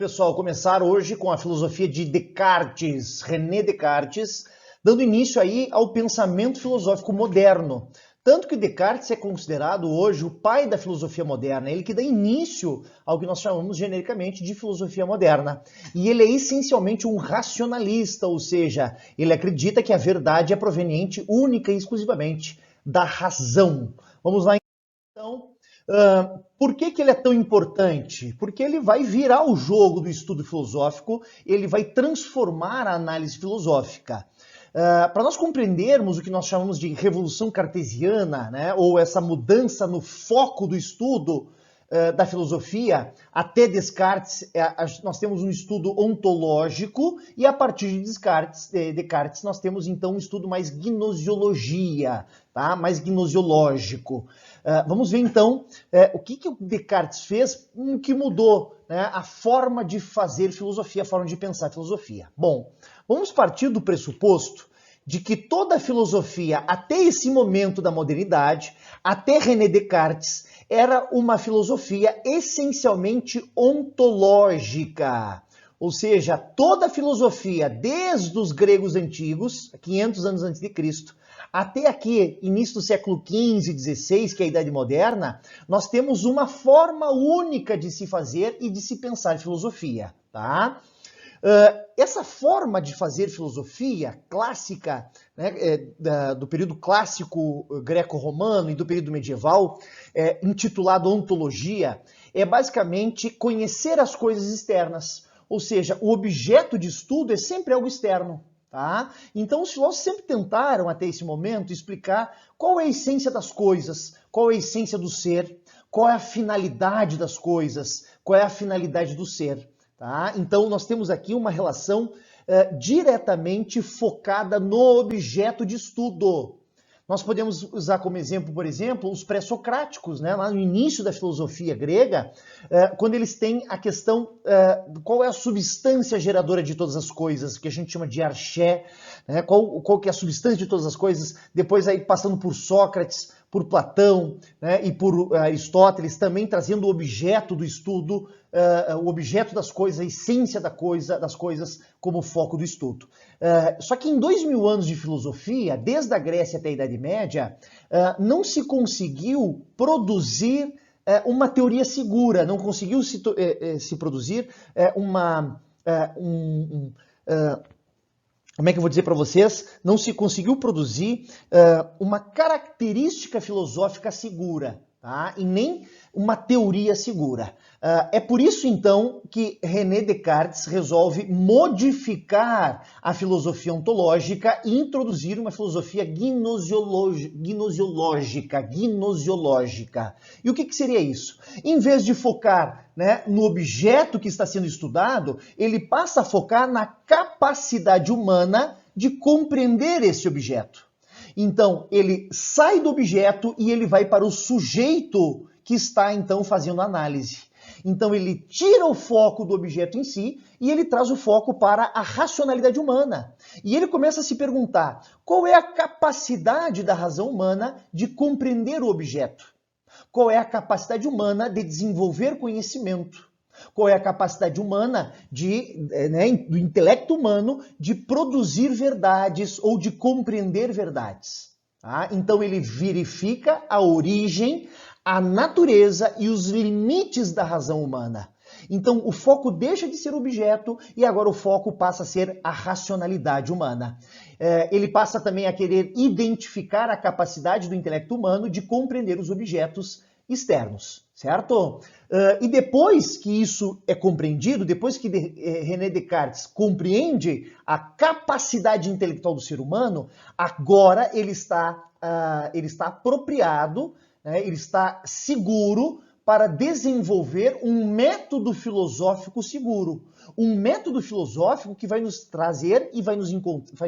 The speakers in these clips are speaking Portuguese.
pessoal, começar hoje com a filosofia de Descartes, René Descartes, dando início aí ao pensamento filosófico moderno. Tanto que Descartes é considerado hoje o pai da filosofia moderna, ele que dá início ao que nós chamamos genericamente de filosofia moderna. E ele é essencialmente um racionalista, ou seja, ele acredita que a verdade é proveniente única e exclusivamente da razão. Vamos lá então. Por que ele é tão importante? Porque ele vai virar o jogo do estudo filosófico, ele vai transformar a análise filosófica. Para nós compreendermos o que nós chamamos de revolução cartesiana, né, ou essa mudança no foco do estudo da filosofia, até Descartes, nós temos um estudo ontológico, e a partir de Descartes nós temos então um estudo mais gnosiologia, tá? Mais gnosiológico. Vamos ver então o que o Descartes fez, o que mudou, né, a forma de fazer filosofia, a forma de pensar filosofia. Bom, vamos partir do pressuposto de que toda a filosofia, até esse momento da modernidade, até René Descartes, era uma filosofia essencialmente ontológica. Ou seja, toda a filosofia, desde os gregos antigos, 500 anos antes de Cristo, até aqui, início do século XV, XVI, que é a Idade Moderna, nós temos uma forma única de se fazer e de se pensar filosofia, tá? Essa forma de fazer filosofia clássica, né, do período clássico greco-romano e do período medieval, intitulado ontologia, é basicamente conhecer as coisas externas. Ou seja, o objeto de estudo é sempre algo externo. Tá? Então os filósofos sempre tentaram, até esse momento, explicar qual é a essência das coisas, qual é a essência do ser, qual é a finalidade das coisas, qual é a finalidade do ser. Tá? Então nós temos aqui uma relação diretamente focada no objeto de estudo. Nós podemos usar como exemplo, por exemplo, os pré-socráticos, né? Lá no início da filosofia grega, quando eles têm a questão qual é a substância geradora de todas as coisas, que a gente chama de arché, né? Qual que é a substância de todas as coisas, depois aí passando por Sócrates, por Platão, né? E por Aristóteles, também trazendo o objeto do estudo, o objeto das coisas, a essência das coisas como foco do estudo. Só que em 2000 anos de filosofia, desde a Grécia até a Idade Média, não se conseguiu produzir uma teoria segura, não conseguiu se produzir como é que eu vou dizer para vocês? Não se conseguiu produzir uma característica filosófica segura, tá? E nem uma teoria segura. É por isso, então, que René Descartes resolve modificar a filosofia ontológica e introduzir uma filosofia gnosiológica. E o que seria isso? Em vez de focar, né, no objeto que está sendo estudado, ele passa a focar na capacidade humana de compreender esse objeto. Então, ele sai do objeto e ele vai para o sujeito que está, então, fazendo a análise. Então, ele tira o foco do objeto em si e ele traz o foco para a racionalidade humana. E ele começa a se perguntar qual é a capacidade da razão humana de compreender o objeto? Qual é a capacidade humana de desenvolver conhecimento? Qual é a capacidade humana do intelecto humano de produzir verdades ou de compreender verdades? Tá? Então ele verifica a origem, a natureza e os limites da razão humana. Então o foco deixa de ser objeto e agora o foco passa a ser a racionalidade humana. Ele passa também a querer identificar a capacidade do intelecto humano de compreender os objetos externos, certo? E depois que isso é compreendido, depois que René Descartes compreende a capacidade intelectual do ser humano, agora ele está apropriado, né, ele está seguro para desenvolver um método filosófico seguro. Um método filosófico que vai nos trazer e vai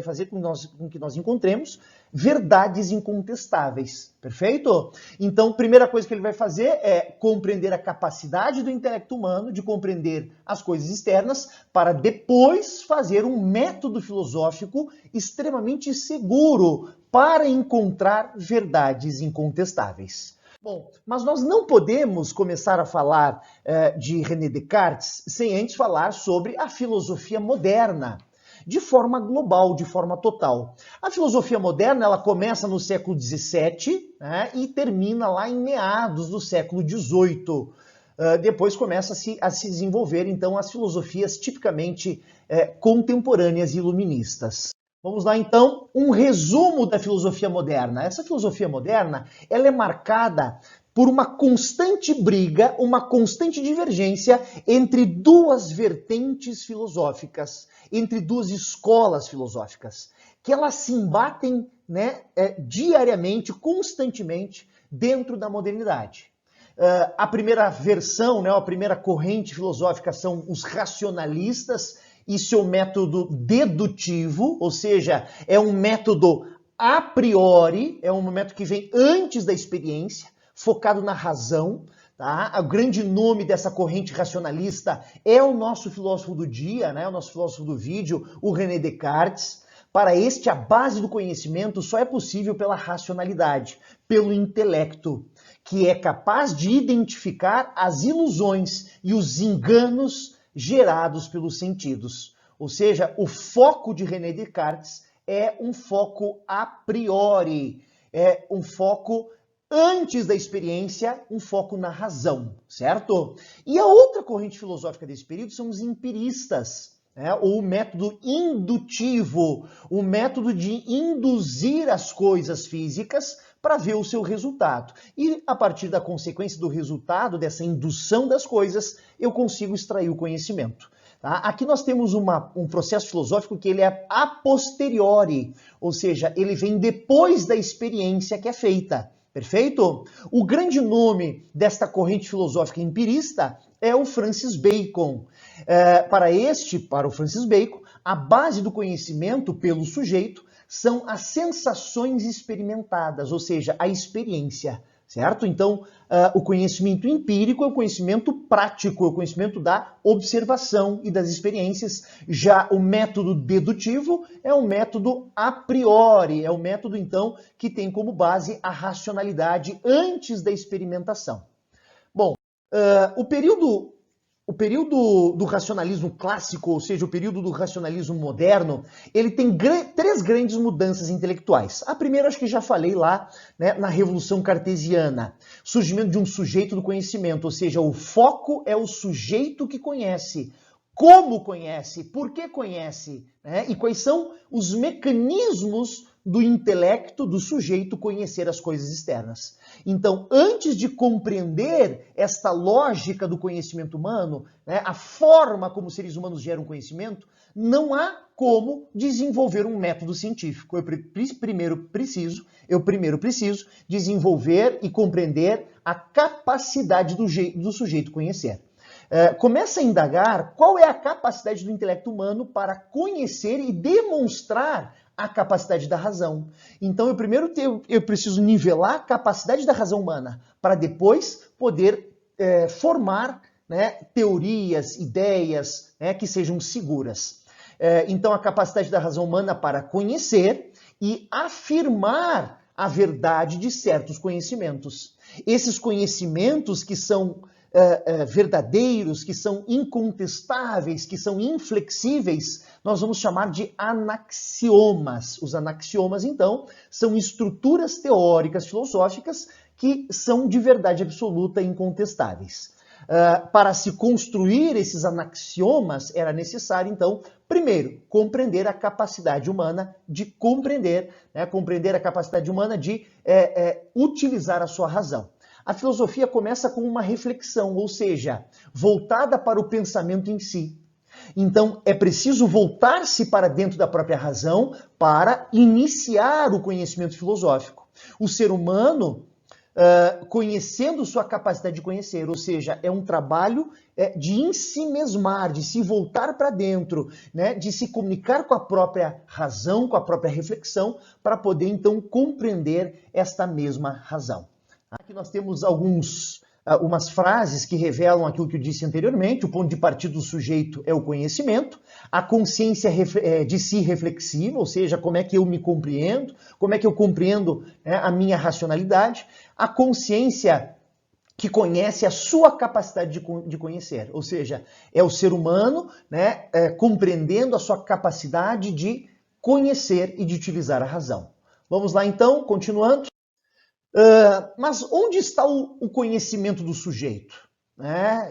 fazer com que nós encontremos verdades incontestáveis. Perfeito? Então, a primeira coisa que ele vai fazer é compreender a capacidade do intelecto humano de compreender as coisas externas para depois fazer um método filosófico extremamente seguro para encontrar verdades incontestáveis. Bom, mas nós não podemos começar a falar de René Descartes sem antes falar sobre a filosofia moderna, de forma global, de forma total. A filosofia moderna ela começa no século XVII, né, e termina lá em meados do século XVIII. Depois começa a se desenvolver, então, as filosofias tipicamente contemporâneas e iluministas. Vamos lá, então, um resumo da filosofia moderna. Essa filosofia moderna, ela é marcada por uma constante briga, uma constante divergência entre duas vertentes filosóficas, entre duas escolas filosóficas, que elas se embatem, né, diariamente, constantemente, dentro da modernidade. A primeira versão, né, a primeira corrente filosófica são os racionalistas, e seu método dedutivo, ou seja, é um método a priori, é um método que vem antes da experiência, focado na razão. Tá? O grande nome dessa corrente racionalista é o nosso filósofo do dia, né? O nosso filósofo do vídeo, o René Descartes. Para este, a base do conhecimento só é possível pela racionalidade, pelo intelecto, que é capaz de identificar as ilusões e os enganos gerados pelos sentidos. Ou seja, o foco de René Descartes é um foco a priori, é um foco antes da experiência, um foco na razão, certo? E a outra corrente filosófica desse período são os empiristas, né? Ou o método indutivo, o método de induzir as coisas físicas para ver o seu resultado. E a partir da consequência do resultado, dessa indução das coisas, eu consigo extrair o conhecimento. Tá? Aqui nós temos um processo filosófico que ele é a posteriori, ou seja, ele vem depois da experiência que é feita. Perfeito? O grande nome desta corrente filosófica empirista é o Francis Bacon. Para o Francis Bacon, a base do conhecimento pelo sujeito são as sensações experimentadas, ou seja, a experiência, certo? Então, o conhecimento empírico é o conhecimento prático, é o conhecimento da observação e das experiências. Já o método dedutivo é um método a priori, é o método, então, que tem como base a racionalidade antes da experimentação. Bom, o período do racionalismo clássico, ou seja, o período do racionalismo moderno, ele tem três grandes mudanças intelectuais. A primeira, acho que já falei lá, né, na Revolução Cartesiana. Surgimento de um sujeito do conhecimento, ou seja, o foco é o sujeito que conhece. Como conhece, por que conhece, né, e quais são os mecanismos do intelecto, do sujeito conhecer as coisas externas. Então, antes de compreender esta lógica do conhecimento humano, né, a forma como os seres humanos geram conhecimento, não há como desenvolver um método científico. Eu primeiro preciso desenvolver e compreender a capacidade do sujeito conhecer. Começa a indagar qual é a capacidade do intelecto humano para conhecer e demonstrar a capacidade da razão. Então, eu preciso nivelar a capacidade da razão humana para depois poder formar, né, teorias, ideias, né, que sejam seguras. Então, a capacidade da razão humana para conhecer e afirmar a verdade de certos conhecimentos. Esses conhecimentos que são verdadeiros, que são incontestáveis, que são inflexíveis, nós vamos chamar de anaxiomas. Os anaxiomas, então, são estruturas teóricas filosóficas que são de verdade absoluta e incontestáveis. Para se construir esses anaxiomas, era necessário, então, primeiro, compreender a capacidade humana de compreender, né, compreender a capacidade humana de utilizar a sua razão. A filosofia começa com uma reflexão, ou seja, voltada para o pensamento em si. Então, é preciso voltar-se para dentro da própria razão para iniciar o conhecimento filosófico. O ser humano, conhecendo sua capacidade de conhecer, ou seja, é um trabalho de ensimesmar, de se voltar para dentro, né, de se comunicar com a própria razão, com a própria reflexão, para poder, então, compreender esta mesma razão. Aqui nós temos alguns umas frases que revelam aquilo que eu disse anteriormente. O ponto de partida do sujeito é o conhecimento, a consciência de si reflexiva, ou seja, como é que eu me compreendo, como é que eu compreendo, né, a minha racionalidade, a consciência que conhece a sua capacidade de conhecer, ou seja, é o ser humano, né, compreendendo a sua capacidade de conhecer e de utilizar a razão. Vamos lá então, continuando. Mas onde está o conhecimento do sujeito?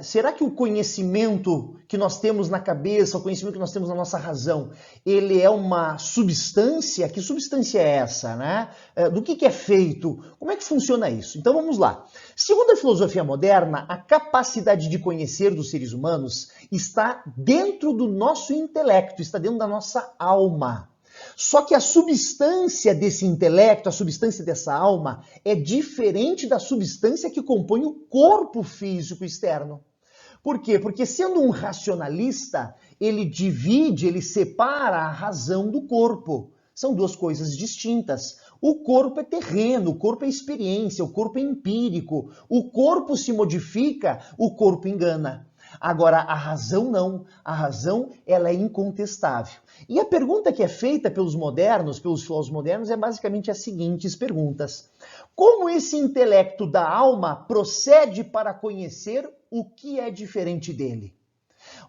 Será que o conhecimento que nós temos na cabeça, o conhecimento que nós temos na nossa razão, ele é uma substância? Que substância é essa? Do que é feito? Como é que funciona isso? Então vamos lá. Segundo a filosofia moderna, a capacidade de conhecer dos seres humanos está dentro do nosso intelecto, está dentro da nossa alma. Só que a substância desse intelecto, a substância dessa alma, é diferente da substância que compõe o corpo físico externo. Por quê? Porque sendo um racionalista, ele divide, ele separa a razão do corpo. São duas coisas distintas. O corpo é terreno, o corpo é experiência, o corpo é empírico. O corpo se modifica, o corpo engana. Agora, a razão não. A razão, ela é incontestável. E a pergunta que é feita pelos modernos, pelos filósofos modernos, é basicamente as seguintes perguntas. Como esse intelecto da alma procede para conhecer o que é diferente dele?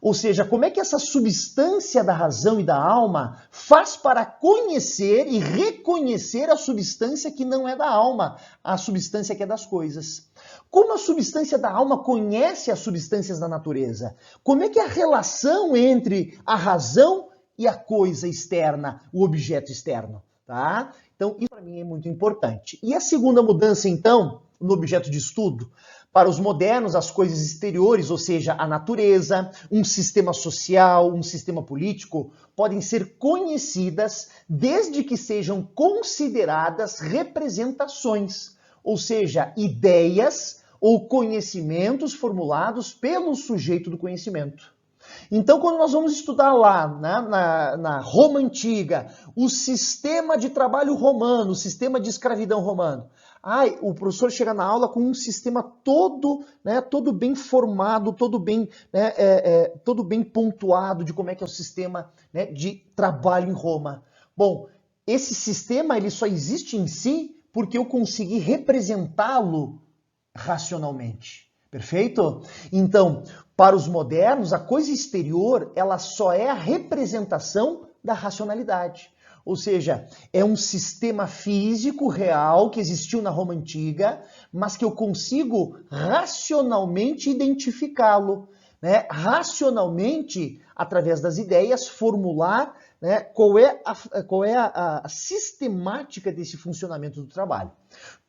Ou seja, como é que essa substância da razão e da alma faz para conhecer e reconhecer a substância que não é da alma, a substância que é das coisas? Como a substância da alma conhece as substâncias da natureza? Como é que é a relação entre a razão e a coisa externa, o objeto externo? Tá? Então, isso para mim é muito importante. E a segunda mudança, então, no objeto de estudo, para os modernos, as coisas exteriores, ou seja, a natureza, um sistema social, um sistema político, podem ser conhecidas desde que sejam consideradas representações, ou seja, ideias ou conhecimentos formulados pelo sujeito do conhecimento. Então, quando nós vamos estudar lá, na Roma Antiga, o sistema de trabalho romano, o sistema de escravidão romano, o professor chega na aula com um sistema todo bem formado, todo bem pontuado de como é que é o sistema, né, de trabalho em Roma. Bom, esse sistema ele só existe em si porque eu consegui representá-lo racionalmente. Perfeito? Então, para os modernos, a coisa exterior, ela só é a representação da racionalidade. Ou seja, é um sistema físico real que existiu na Roma Antiga, mas que eu consigo racionalmente identificá-lo, né? Racionalmente, através das ideias, formular, né, qual é a sistemática desse funcionamento do trabalho.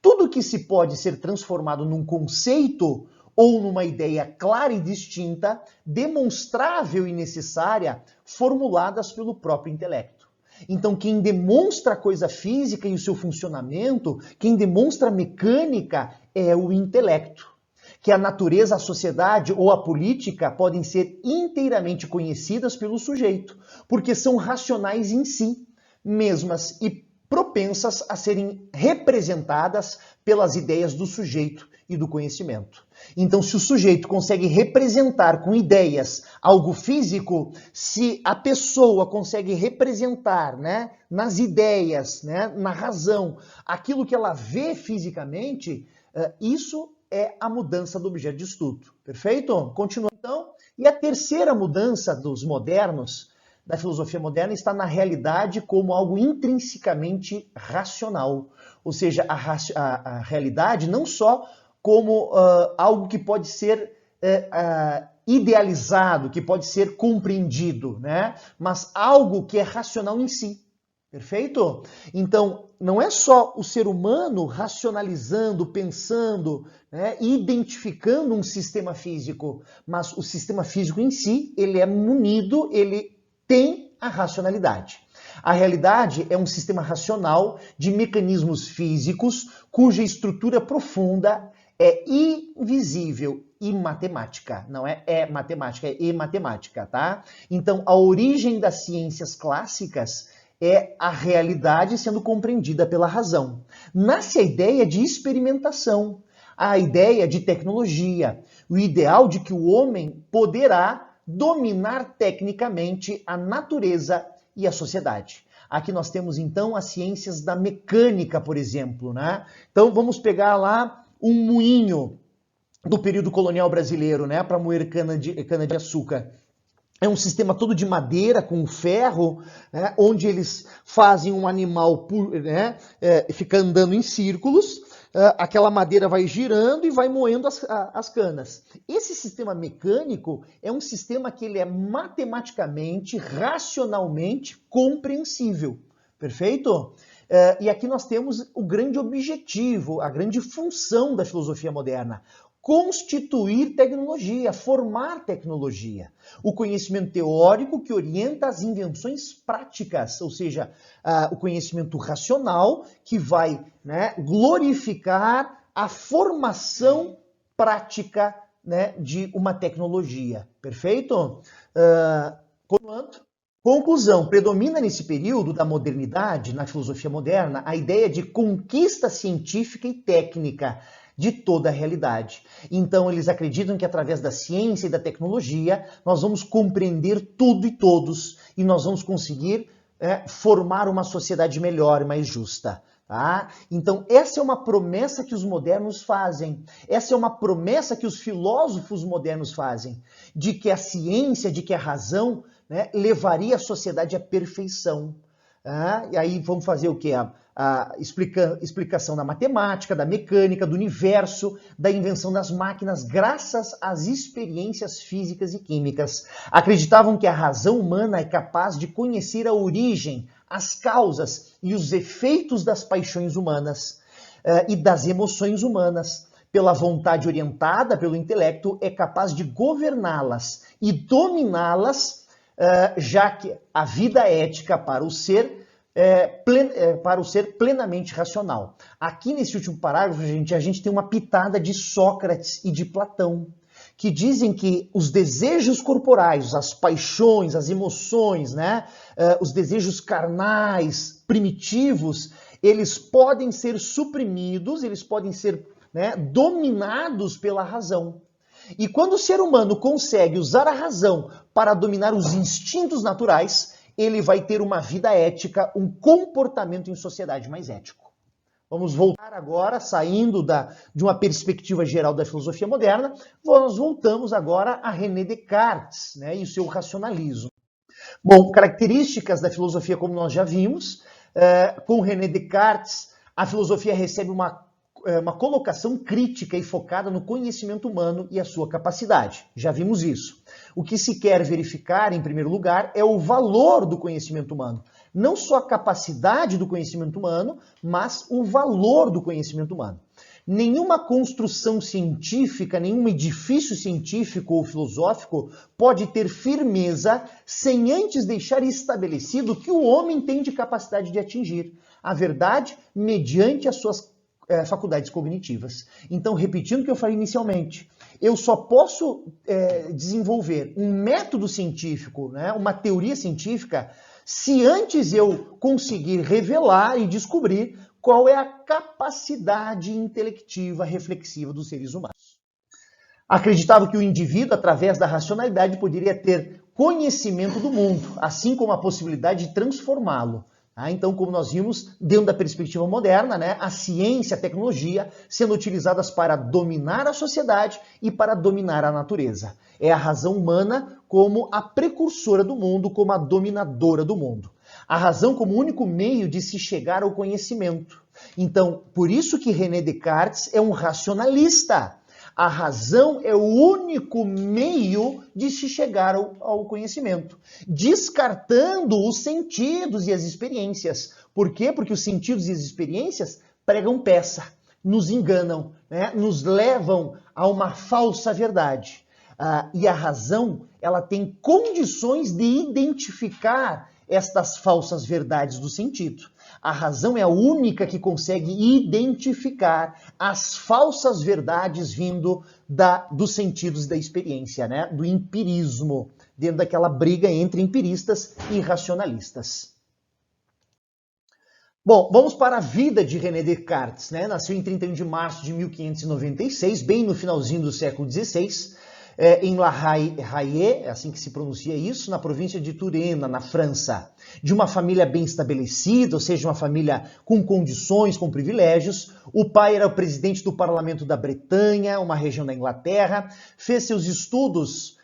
Tudo que se pode ser transformado num conceito ou numa ideia clara e distinta, demonstrável e necessária, formuladas pelo próprio intelecto. Então, quem demonstra a coisa física e o seu funcionamento, quem demonstra a mecânica, é o intelecto. Que a natureza, a sociedade ou a política podem ser inteiramente conhecidas pelo sujeito, porque são racionais em si, mesmas e propensas a serem representadas pelas ideias do sujeito e do conhecimento. Então, se o sujeito consegue representar com ideias algo físico, se a pessoa consegue representar, né, nas ideias, né, na razão, aquilo que ela vê fisicamente, isso é a mudança do objeto de estudo. Perfeito? Continua então. E a terceira mudança dos modernos, da filosofia moderna, está na realidade como algo intrinsecamente racional. Ou seja, a realidade não só como algo que pode ser idealizado, que pode ser compreendido, né? Mas algo que é racional em si. Perfeito? Então, não é só o ser humano racionalizando, pensando, né, identificando um sistema físico, mas o sistema físico em si, ele é munido, ele tem a racionalidade. A realidade é um sistema racional de mecanismos físicos cuja estrutura profunda é invisível e matemática. Não é matemática, é matemática, tá? Então, a origem das ciências clássicas é a realidade sendo compreendida pela razão. Nasce a ideia de experimentação. a ideia de tecnologia, o ideal de que o homem poderá dominar tecnicamente a natureza e a sociedade. Aqui nós temos então as ciências da mecânica, por exemplo, né? Então vamos pegar lá um moinho do período colonial brasileiro, né, para moer cana-de-açúcar. É um sistema todo de madeira com ferro, né, onde eles fazem um animal, né, fica andando em círculos, aquela madeira vai girando e vai moendo as canas. Esse sistema mecânico é um sistema que ele é matematicamente, racionalmente compreensível. Perfeito? E aqui nós temos o grande objetivo, a grande função da filosofia moderna: constituir tecnologia, formar tecnologia. O conhecimento teórico que orienta as invenções práticas, ou seja, o conhecimento racional que vai, né, glorificar a formação prática, né, de uma tecnologia. Perfeito? Conclusão: predomina nesse período da modernidade, na filosofia moderna, a ideia de conquista científica e técnica de toda a realidade. Então, eles acreditam que através da ciência e da tecnologia, nós vamos compreender tudo e todos, e nós vamos conseguir formar uma sociedade melhor e mais justa. Tá? Então, essa é uma promessa que os modernos fazem, essa é uma promessa que os filósofos modernos fazem, de que a ciência, de que a razão, né, levaria a sociedade à perfeição. E aí vamos fazer o quê? A explicação da matemática, da mecânica, do universo, da invenção das máquinas, graças às experiências físicas e químicas. Acreditavam que a razão humana é capaz de conhecer a origem, as causas e os efeitos das paixões humanas e das emoções humanas. Pela vontade orientada pelo intelecto, é capaz de governá-las e dominá-las, já que a vida ética para o ser plenamente racional. Aqui nesse último parágrafo, a gente tem uma pitada de Sócrates e de Platão, que dizem que os desejos corporais, as paixões, as emoções, né, os desejos carnais, primitivos, eles podem ser suprimidos, eles podem ser, né, dominados pela razão. E quando o ser humano consegue usar a razão para dominar os instintos naturais, ele vai ter uma vida ética, um comportamento em sociedade mais ético. Vamos voltar agora, saindo de uma perspectiva geral da filosofia moderna, nós voltamos agora a René Descartes, né, e o seu racionalismo. Bom, características da filosofia, como nós já vimos, com René Descartes, a filosofia recebe uma colocação crítica e focada no conhecimento humano e a sua capacidade. Já vimos isso. O que se quer verificar, em primeiro lugar, é o valor do conhecimento humano. Não só a capacidade do conhecimento humano, mas o valor do conhecimento humano. Nenhuma construção científica, nenhum edifício científico ou filosófico pode ter firmeza sem antes deixar estabelecido o que o homem tem de capacidade de atingir a verdade mediante as suas faculdades cognitivas. Então, repetindo o que eu falei inicialmente, eu só posso desenvolver um método científico, né, uma teoria científica, se antes eu conseguir revelar e descobrir qual é a capacidade intelectiva reflexiva dos seres humanos. Acreditava que o indivíduo, através da racionalidade, poderia ter conhecimento do mundo, assim como a possibilidade de transformá-lo. Então, como nós vimos, dentro da perspectiva moderna, né, a ciência, a tecnologia sendo utilizadas para dominar a sociedade e para dominar a natureza. É a razão humana como a precursora do mundo, como a dominadora do mundo. A razão como único meio de se chegar ao conhecimento. Então, por isso que René Descartes é um racionalista. A razão é o único meio de se chegar ao conhecimento, descartando os sentidos e as experiências. Por quê? Porque os sentidos e as experiências pregam peça, nos enganam, né? Nos levam a uma falsa verdade. E a razão, ela tem condições de identificar estas falsas verdades do sentido. A razão é a única que consegue identificar as falsas verdades vindo dos sentidos da experiência, né? Do empirismo, dentro daquela briga entre empiristas e racionalistas. Bom, vamos para a vida de René Descartes, né? Nasceu em 31 de março de 1596, bem no finalzinho do século XVI, em La Haye, é assim que se pronuncia isso, na província de Turena, na França. De uma família bem estabelecida, ou seja, uma família com condições, com privilégios. O pai era o presidente do parlamento da Bretanha, uma região da Inglaterra. Fez seus estudos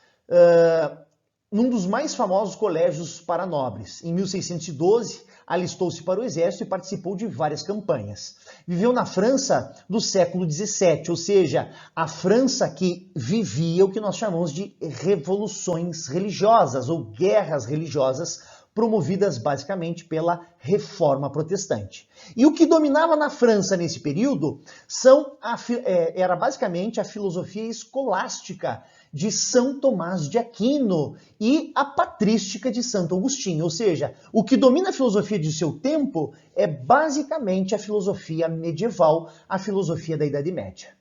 num dos mais famosos colégios para nobres. Em 1612, alistou-se para o exército e participou de várias campanhas. Viveu na França do século XVII, ou seja, a França que vivia o que nós chamamos de revoluções religiosas ou guerras religiosas, promovidas basicamente pela Reforma Protestante. E o que dominava na França nesse período era basicamente a filosofia escolástica de São Tomás de Aquino e a patrística de Santo Agostinho. Ou seja, o que domina a filosofia de seu tempo é basicamente a filosofia medieval, a filosofia da Idade Média.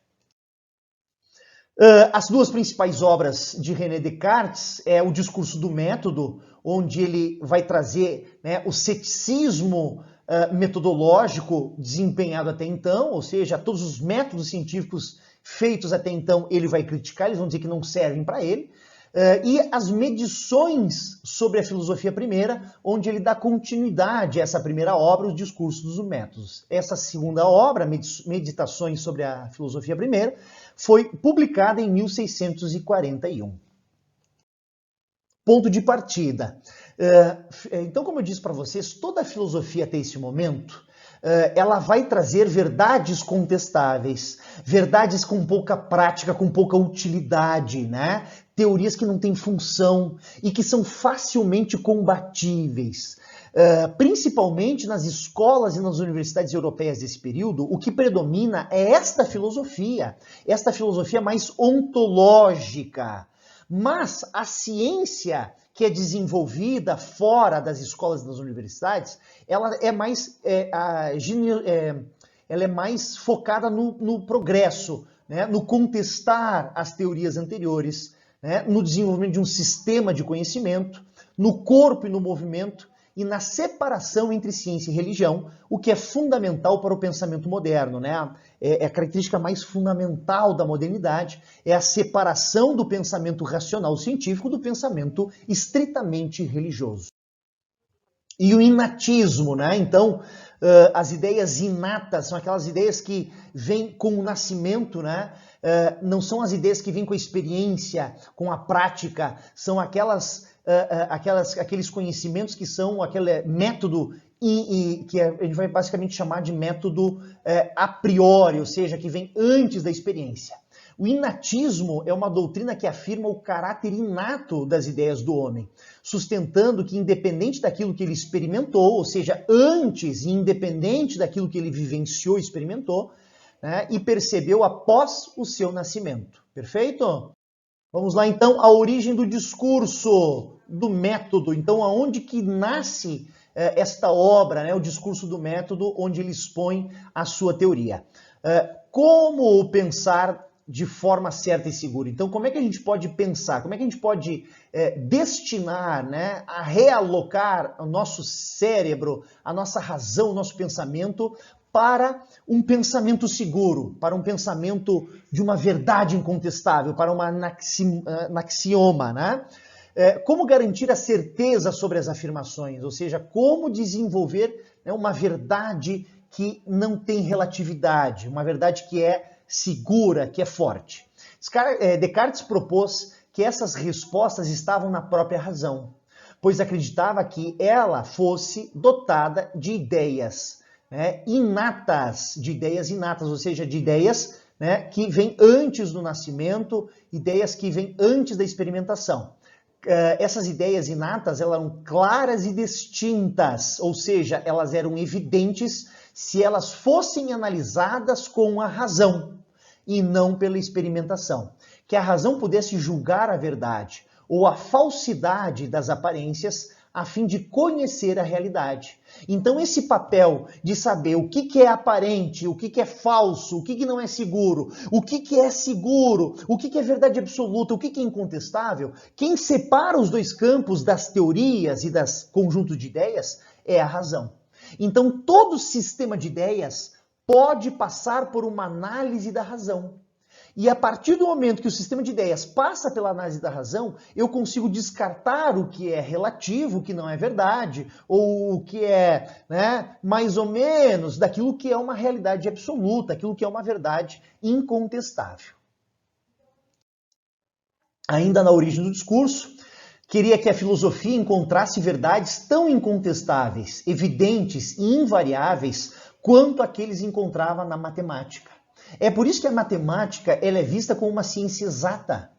As duas principais obras de René Descartes é o Discurso do Método, onde ele vai trazer, né, o ceticismo metodológico desempenhado até então, ou seja, todos os métodos científicos feitos até então ele vai criticar, eles vão dizer que não servem para ele, e as medições sobre a filosofia primeira, onde ele dá continuidade a essa primeira obra, os Discursos dos Métodos. Essa segunda obra, Meditações sobre a filosofia primeira, foi publicada em 1641. Ponto de partida. Então, como eu disse para vocês, toda a filosofia até esse momento, ela vai trazer verdades contestáveis, verdades com pouca prática, com pouca utilidade, né? Teorias que não têm função e que são facilmente combatíveis. Principalmente nas escolas e nas universidades europeias desse período, o que predomina é esta filosofia mais ontológica. Mas a ciência que é desenvolvida fora das escolas e das universidades, ela é mais focada no progresso, né? No contestar as teorias anteriores, né? No desenvolvimento de um sistema de conhecimento, no corpo e no movimento, e na separação entre ciência e religião, o que é fundamental para o pensamento moderno, né? É a característica mais fundamental da modernidade, é a separação do pensamento racional científico do pensamento estritamente religioso. E o inatismo, né? Então, as ideias inatas são aquelas ideias que vêm com o nascimento, né? Não são as ideias que vêm com a experiência, com a prática, são aqueles conhecimentos que são aquele método que a gente vai basicamente chamar de método a priori, ou seja, que vem antes da experiência. O inatismo é uma doutrina que afirma o caráter inato das ideias do homem, sustentando que independente daquilo que ele experimentou, ou seja, antes e independente daquilo que ele vivenciou e experimentou, né, e percebeu após o seu nascimento. Perfeito? Vamos lá, então, a origem do discurso, do método. Então, aonde que nasce esta obra, né, o Discurso do Método, onde ele expõe a sua teoria. Como pensar de forma certa e segura? Então, como é que a gente pode pensar? Como é que a gente pode destinar, né, a realocar o nosso cérebro, a nossa razão, o nosso pensamento para um pensamento seguro, para um pensamento de uma verdade incontestável, para uma axioma, né? Como garantir a certeza sobre as afirmações, ou seja, como desenvolver, né, uma verdade que não tem relatividade, uma verdade que é segura, que é forte. Descartes propôs que essas respostas estavam na própria razão, pois acreditava que ela fosse dotada de ideias, né, inatas, ou seja, de ideias, né, que vêm antes do nascimento, ideias que vêm antes da experimentação. Essas ideias inatas, elas eram claras e distintas, ou seja, elas eram evidentes se elas fossem analisadas com a razão e não pela experimentação. Que a razão pudesse julgar a verdade ou a falsidade das aparências a fim de conhecer a realidade. Então esse papel de saber o que é aparente, o que é falso, o que não é seguro, o que é seguro, o que é verdade absoluta, o que é incontestável, quem separa os dois campos das teorias e das conjuntos de ideias é a razão. Então, todo sistema de ideias pode passar por uma análise da razão. E a partir do momento que o sistema de ideias passa pela análise da razão, eu consigo descartar o que é relativo, o que não é verdade, ou o que é, né, mais ou menos daquilo que é uma realidade absoluta, aquilo que é uma verdade incontestável. Ainda na origem do discurso, queria que a filosofia encontrasse verdades tão incontestáveis, evidentes e invariáveis quanto aqueles encontrava na matemática. É por isso que a matemática ela é vista como uma ciência exata.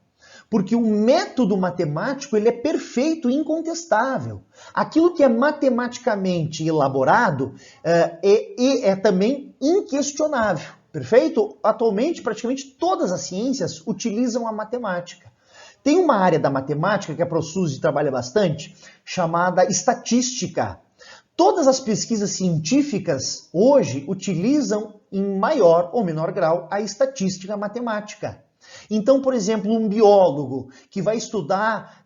Porque o método matemático ele é perfeito e incontestável. Aquilo que é matematicamente elaborado é também inquestionável. Perfeito? Atualmente, praticamente todas as ciências utilizam a matemática. Tem uma área da matemática que a ProSuzy trabalha bastante, chamada estatística. Todas as pesquisas científicas hoje utilizam em maior ou menor grau a estatística matemática. Então, por exemplo, um biólogo que vai estudar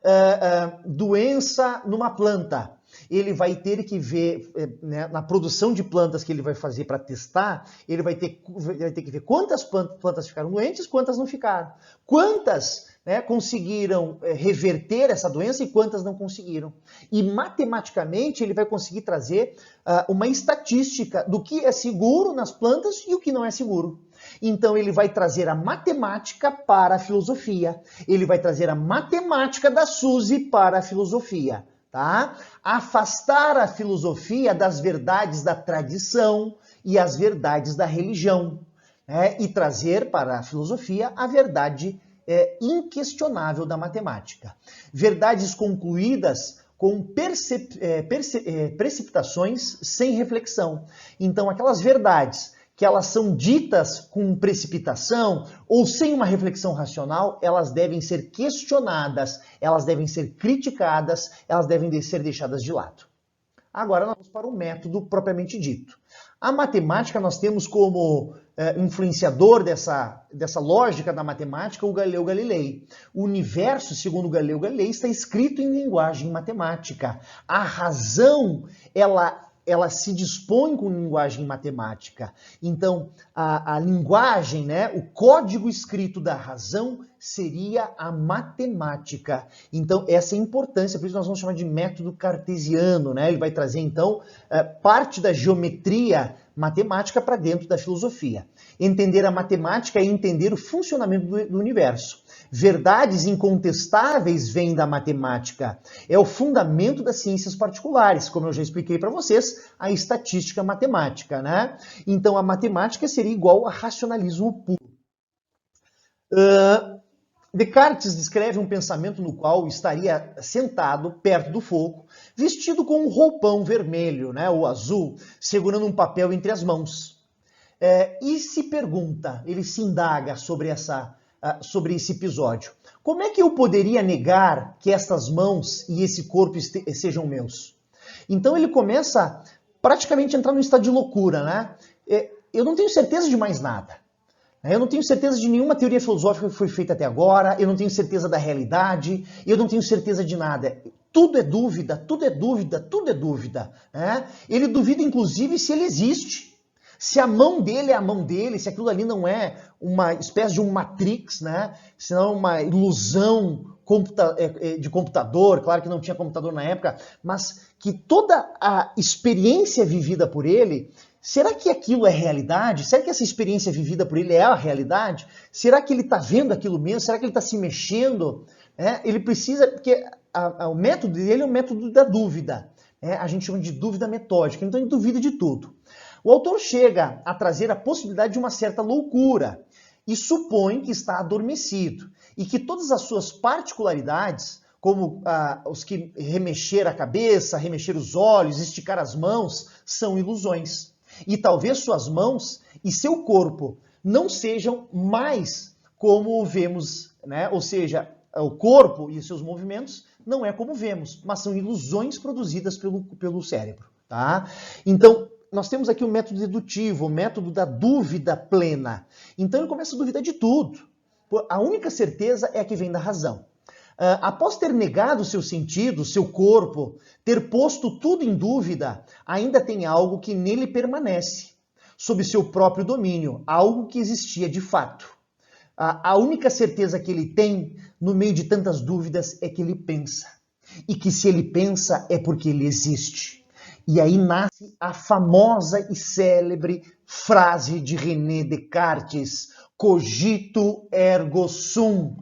doença numa planta, ele vai ter que ver, né, na produção de plantas que ele vai fazer para testar, ele vai ter que ver quantas plantas ficaram doentes, quantas não ficaram. Quantas, né, conseguiram reverter essa doença e quantas não conseguiram. E matematicamente ele vai conseguir trazer uma estatística do que é seguro nas plantas e o que não é seguro. Então ele vai trazer a matemática para a filosofia. Ele vai trazer a matemática da Suzy para a filosofia. Tá? Afastar a filosofia das verdades da tradição e as verdades da religião. Né? E trazer para a filosofia a verdade inquestionável da matemática. Verdades concluídas com precipitações sem reflexão. Então, aquelas verdades que elas são ditas com precipitação ou sem uma reflexão racional, elas devem ser questionadas, elas devem ser criticadas, elas devem ser deixadas de lado. Agora nós vamos para o método propriamente dito. A matemática nós temos como influenciador dessa lógica da matemática o Galileu Galilei. O universo, segundo Galileu Galilei, está escrito em linguagem matemática. A razão, ela se dispõe com linguagem matemática. Então, a linguagem, né, o código escrito da razão seria a matemática. Então, essa é a importância, por isso nós vamos chamar de método cartesiano, né? Ele vai trazer, então, parte da geometria matemática para dentro da filosofia. Entender a matemática é entender o funcionamento do universo. Verdades incontestáveis vêm da matemática. É o fundamento das ciências particulares, como eu já expliquei para vocês, a estatística matemática, né? Então, a matemática seria igual a racionalismo puro. Descartes descreve um pensamento no qual estaria sentado perto do fogo, vestido com um roupão vermelho, né, ou azul, segurando um papel entre as mãos. E se pergunta, ele se indaga sobre esse episódio. Como é que eu poderia negar que estas mãos e esse corpo sejam meus? Então ele começa praticamente a entrar num estado de loucura, né? Eu não tenho certeza de mais nada. Eu não tenho certeza de nenhuma teoria filosófica que foi feita até agora, eu não tenho certeza da realidade, eu não tenho certeza de nada. Tudo é dúvida, tudo é dúvida, tudo é dúvida. Né? Ele duvida, inclusive, se ele existe. Se a mão dele é a mão dele, se aquilo ali não é uma espécie de um Matrix, né? Se não é uma ilusão de computador, claro que não tinha computador na época, mas que toda a experiência vivida por ele, será que aquilo é realidade? Será que essa experiência vivida por ele é a realidade? Será que ele está vendo aquilo mesmo? Será que ele está se mexendo? Ele precisa, porque o método dele é o método da dúvida. A gente chama de dúvida metódica, então ele duvida de tudo. O autor chega a trazer a possibilidade de uma certa loucura e supõe que está adormecido e que todas as suas particularidades, como os que remexer a cabeça, remexer os olhos, esticar as mãos, são ilusões. E talvez suas mãos e seu corpo não sejam mais como vemos, né? Ou seja, o corpo e seus movimentos não é como vemos, mas são ilusões produzidas pelo cérebro. Tá? Então, nós temos aqui o método dedutivo, o método da dúvida plena. Então ele começa a duvidar de tudo. A única certeza é a que vem da razão. Após ter negado seu sentido, seu corpo, ter posto tudo em dúvida, ainda tem algo que nele permanece, sob seu próprio domínio, algo que existia de fato. A única certeza que ele tem, no meio de tantas dúvidas, é que ele pensa. E que se ele pensa, é porque ele existe. E aí nasce a famosa e célebre frase de René Descartes: cogito ergo sum.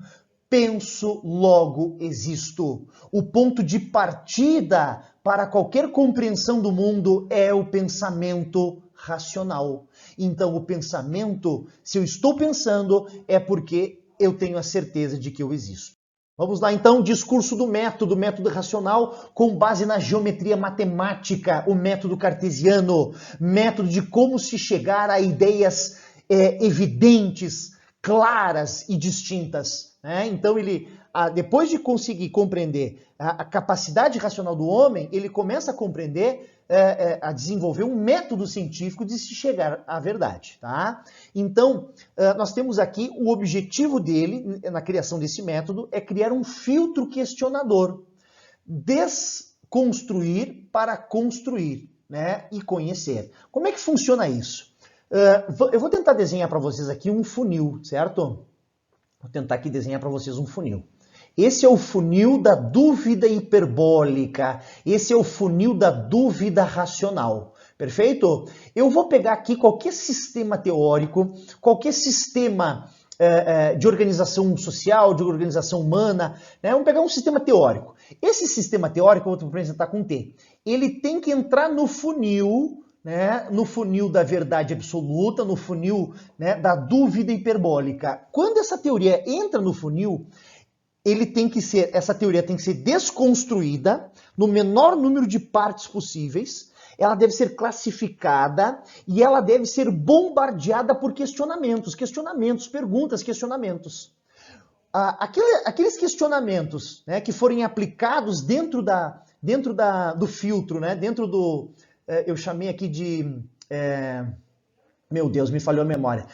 Penso, logo existo. O ponto de partida para qualquer compreensão do mundo é o pensamento racional. Então, o pensamento, se eu estou pensando, é porque eu tenho a certeza de que eu existo. Vamos lá, então, discurso do método racional com base na geometria matemática, o método cartesiano, método de como se chegar a ideias evidentes, claras e distintas. Então, ele, depois de conseguir compreender a capacidade racional do homem, ele começa a compreender, a desenvolver um método científico de se chegar à verdade. Tá? Então, nós temos aqui o objetivo dele, na criação desse método, é criar um filtro questionador. Desconstruir para construir, né? E conhecer. Como é que funciona isso? Eu vou tentar desenhar para vocês aqui um funil, certo? Vou tentar aqui desenhar para vocês um funil. Esse é o funil da dúvida hiperbólica. Esse é o funil da dúvida racional. Perfeito? Eu vou pegar aqui qualquer sistema teórico, qualquer sistema de organização social, de organização humana, né? Vamos pegar um sistema teórico. Esse sistema teórico, eu vou apresentar com T. Ele tem que entrar no funil, né, no funil da verdade absoluta, no funil, né, da dúvida hiperbólica. Quando essa teoria entra no funil, essa teoria tem que ser desconstruída no menor número de partes possíveis, ela deve ser classificada e ela deve ser bombardeada por questionamentos, perguntas, questionamentos. Aqueles questionamentos, né, que forem aplicados dentro do filtro, né, dentro do... eu chamei aqui de... meu Deus, me falhou a memória.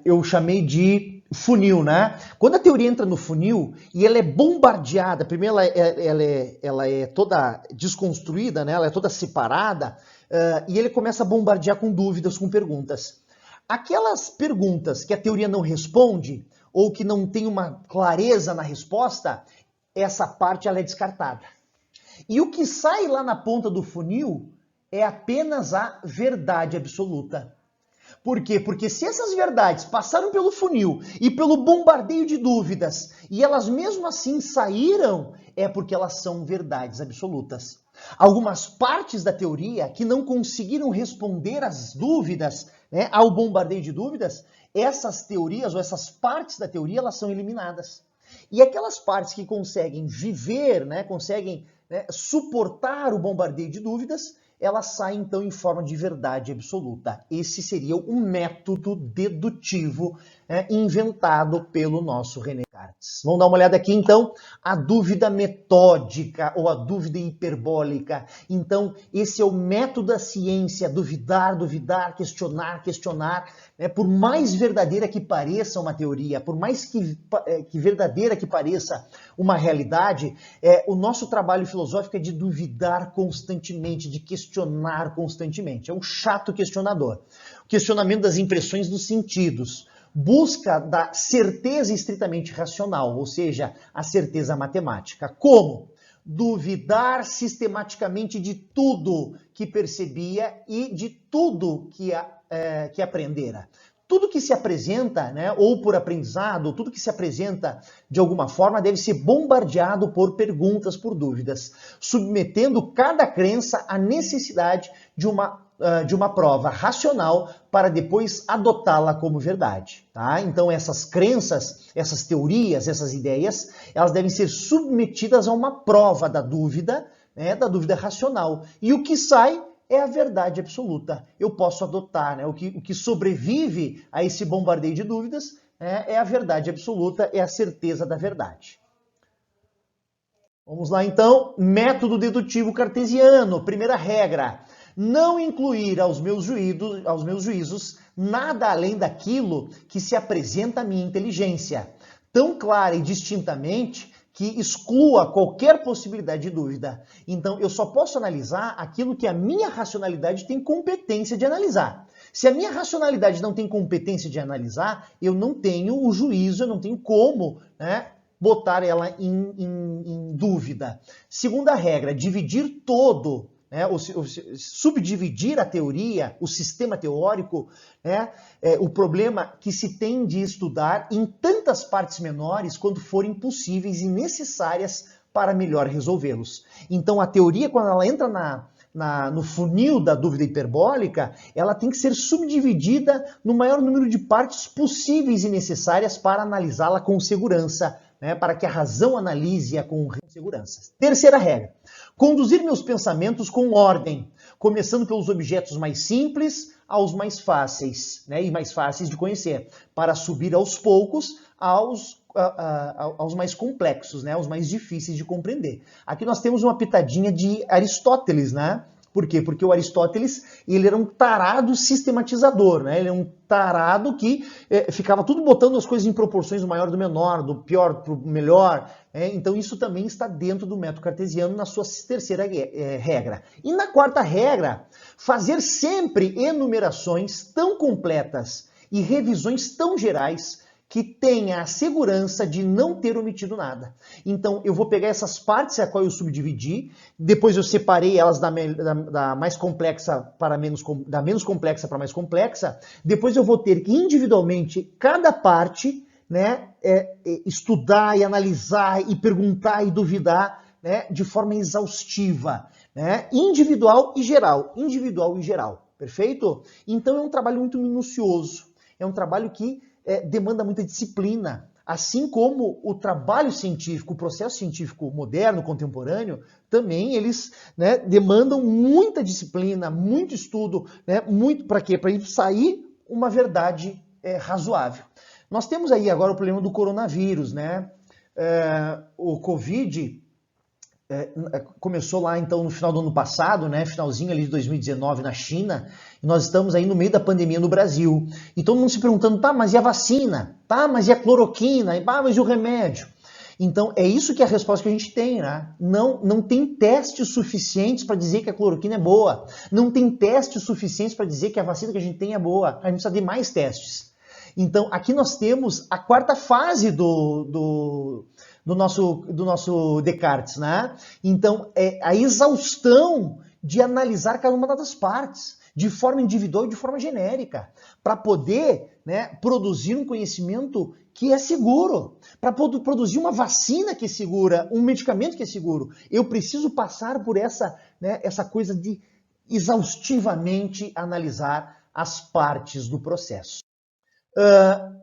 Eu chamei de funil, né? Quando a teoria entra no funil e ela é bombardeada, primeiro ela é toda desconstruída, né? Ela é toda separada, e ele começa a bombardear com dúvidas, com perguntas. Aquelas perguntas que a teoria não responde, ou que não tem uma clareza na resposta, essa parte ela é descartada. E o que sai lá na ponta do funil é apenas a verdade absoluta. Por quê? Porque se essas verdades passaram pelo funil e pelo bombardeio de dúvidas e elas mesmo assim saíram, é porque elas são verdades absolutas. Algumas partes da teoria que não conseguiram responder às dúvidas, né, ao bombardeio de dúvidas, essas teorias ou essas partes da teoria, elas são eliminadas. E aquelas partes que conseguem viver, né, conseguem, né, suportar o bombardeio de dúvidas, ela sai então em forma de verdade absoluta. Esse seria um método dedutivo inventado pelo nosso René Descartes. Vamos dar uma olhada aqui então, a dúvida metódica ou a dúvida hiperbólica. Então, esse é o método da ciência, duvidar, questionar, né? Por mais verdadeira que pareça uma teoria, por mais que verdadeira que pareça uma realidade, o nosso trabalho filosófico é de duvidar constantemente, de questionar constantemente. É um chato questionador. O questionamento das impressões dos sentidos. Busca da certeza estritamente racional, ou seja, a certeza matemática. Como? Duvidar sistematicamente de tudo que percebia e de tudo que aprendera. Tudo que se apresenta, né, ou por aprendizado, tudo que se apresenta de alguma forma deve ser bombardeado por perguntas, por dúvidas, submetendo cada crença à necessidade de uma prova racional para depois adotá-la como verdade. Tá? Então essas crenças, essas teorias, essas ideias, elas devem ser submetidas a uma prova da dúvida, né, da dúvida racional. E o que sai é a verdade absoluta. Eu posso adotar, né? O que sobrevive a esse bombardeio de dúvidas, né, é a verdade absoluta, é a certeza da verdade. Vamos lá então, método dedutivo cartesiano. Primeira regra, não incluir aos meus juízos nada além daquilo que se apresenta à minha inteligência, tão clara e distintamente que exclua qualquer possibilidade de dúvida. Então, eu só posso analisar aquilo que a minha racionalidade tem competência de analisar. Se a minha racionalidade não tem competência de analisar, eu não tenho o juízo, eu não tenho como, né, botar ela em dúvida. Segunda regra, dividir todo, né, subdividir a teoria, o sistema teórico, né, o problema que se tem de estudar em tantas partes menores quanto forem possíveis e necessárias para melhor resolvê-los. Então a teoria, quando ela entra no funil da dúvida hiperbólica, ela tem que ser subdividida no maior número de partes possíveis e necessárias para analisá-la com segurança, né, para que a razão analise-a com segurança. Terceira regra, conduzir meus pensamentos com ordem, começando pelos objetos mais simples aos mais fáceis, né, e mais fáceis de conhecer, para subir aos poucos aos mais complexos, né, aos mais difíceis de compreender. Aqui nós temos uma pitadinha de Aristóteles, né? Por quê? Porque o Aristóteles, ele era um tarado sistematizador, né? Ele é um tarado que ficava tudo botando as coisas em proporções do maior do menor, do pior para o melhor. Então isso também está dentro do método cartesiano na sua terceira regra. E na quarta regra, fazer sempre enumerações tão completas e revisões tão gerais que tenha a segurança de não ter omitido nada. Então, eu vou pegar essas partes a qual eu subdividi, depois eu separei elas da mais complexa para da menos complexa para mais complexa, depois eu vou ter que individualmente, cada parte, né, estudar e analisar e perguntar e duvidar, né, de forma exaustiva, né, individual e geral, perfeito? Então é um trabalho muito minucioso, é um trabalho que demanda muita disciplina, assim como o trabalho científico, o processo científico moderno, contemporâneo, também eles, né, demandam muita disciplina, muito estudo, né, muito para quê? Para sair uma verdade razoável. Nós temos aí agora o problema do coronavírus, né? O Covid começou lá então no final do ano passado, né, finalzinho ali de 2019 na China, e nós estamos aí no meio da pandemia no Brasil. E todo mundo se perguntando, tá, mas e a vacina? Tá, mas e a cloroquina? Mas e o remédio? Então é isso que é a resposta que a gente tem, né? Não tem testes suficientes para dizer que a cloroquina é boa. Não tem testes suficientes para dizer que a vacina que a gente tem é boa. A gente precisa de mais testes. Então aqui nós temos a quarta fase do nosso Descartes, né? Então, é a exaustão de analisar cada uma das partes, de forma individual e de forma genérica, para poder, né, produzir um conhecimento que é seguro, para produzir uma vacina que é segura, um medicamento que é seguro. Eu preciso passar por essa coisa de exaustivamente analisar as partes do processo.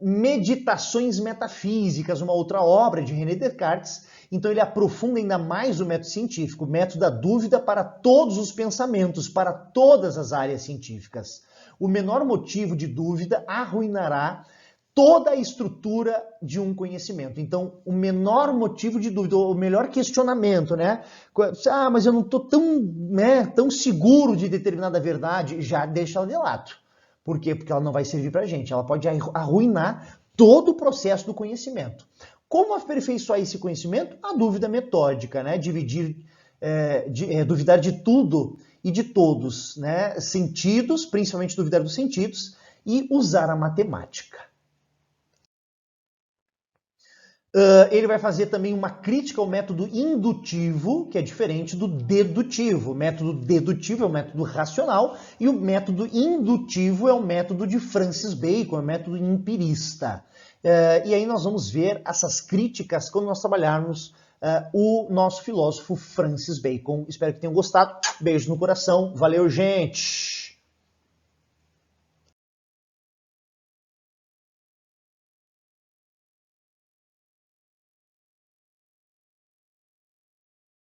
Meditações Metafísicas, uma outra obra de René Descartes. Então ele aprofunda ainda mais o método científico, o método da dúvida para todos os pensamentos, para todas as áreas científicas. O menor motivo de dúvida arruinará toda a estrutura de um conhecimento. Então, o menor motivo de dúvida, o melhor questionamento, né? Ah, mas eu não estou tão seguro de determinada verdade, já deixa ela de lado. Por quê? Porque ela não vai servir para a gente. Ela pode arruinar todo o processo do conhecimento. Como aperfeiçoar esse conhecimento? A dúvida metódica, né? Duvidar de tudo e de todos, né? Sentidos, principalmente duvidar dos sentidos, e usar a matemática. Ele vai fazer também uma crítica ao método indutivo, que é diferente do dedutivo. O método dedutivo é o método racional e o método indutivo é o método de Francis Bacon, é o método empirista. E aí nós vamos ver essas críticas quando nós trabalharmos o nosso filósofo Francis Bacon. Espero que tenham gostado. Beijo no coração. Valeu, gente!